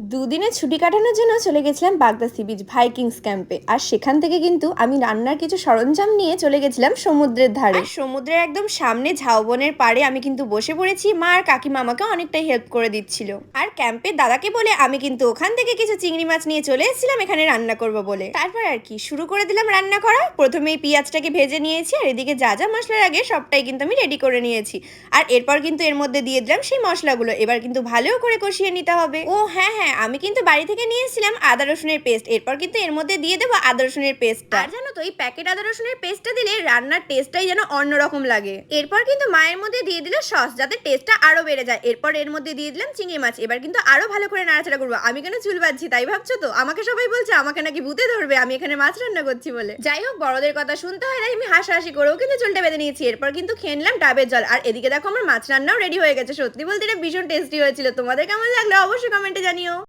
দুদিনের ছুটি কাটানোর জন্য চলে গেছিলাম বাগদা সি বিচ ভাইকিংস ক্যাম্পে। আর সেখান থেকে কিন্তু আমি রান্নার কিছু সরঞ্জাম নিয়ে চলে গেছিলাম সমুদ্রের ধারে। সমুদ্রের একদম সামনে ঝাউবনের পাড়ে আমি কিন্তু বসে পড়েছি। মা আর কাকিমা আমাকে অনেকটাই হেল্প করে দিচ্ছিল। আর ক্যাম্পের দাদাকে বলে আমি কিন্তু ওখান থেকে কিছু চিংড়ি মাছ নিয়ে চলে এসেছিলাম এখানে রান্না করব বলে। তারপর আর কি শুরু করে দিলাম রান্না করা। প্রথমেই পেঁয়াজটাকে ভেজে নিয়েছি, আর এদিকে যা যা মশলার আগে সবটাই কিন্তু আমি রেডি করে নিয়েছি। আর এরপর কিন্তু এর মধ্যে দিয়ে দিলাম সেই মশলাগুলো। এবার কিন্তু ভালো করে কষিয়ে নিতে হবে। ও হ্যাঁ হ্যাঁ, আমি কিন্তু বাড়ি থেকে নিয়ে এসেছিলাম আদা রসুনের পেস্ট। এরপর কিন্তু এর মধ্যে দিয়ে দেবো আদা রসুনের পেস্টটা। আর জানো তো এই প্যাকেট আদা রসুনের পেস্টটা দিলে রান্নার টেস্টটাই যেন অন্যরকম লাগে। এরপর কিন্তু মায়ের মধ্যে দিয়ে দিল সস, যাতে টেস্টটা আরো বেড়ে যায়। এরপর এর মধ্যে দিয়ে দিলাম চিংড়ি মাছ। এবার কিন্তু আরো ভালো করে নাড়াচাড়া করবো। আমি কেন চুল বাজছি তাই ভাবছো তো? আমাকে সবাই বলছে আমাকে নাকি ভূতে ধরবে আমি এখানে মাছ রান্না করছি বলে। যাই হোক, বড়দের কথা শুনতে হয় তাই আমি হাসাহাসি করেও কিন্তু চুলটা বেঁধে নিয়েছি। এরপর কিন্তু খেয়ে নিলাম ডাবের জল। আর এদিকে দেখো আমার মাছ রান্নাও রেডি হয়ে গেছে। সত্যি বলতে এটা ভীষণ টেস্টি হয়েছিল। তোমাদের কেমন লাগলো অবশ্যই কমেন্টে জানিও।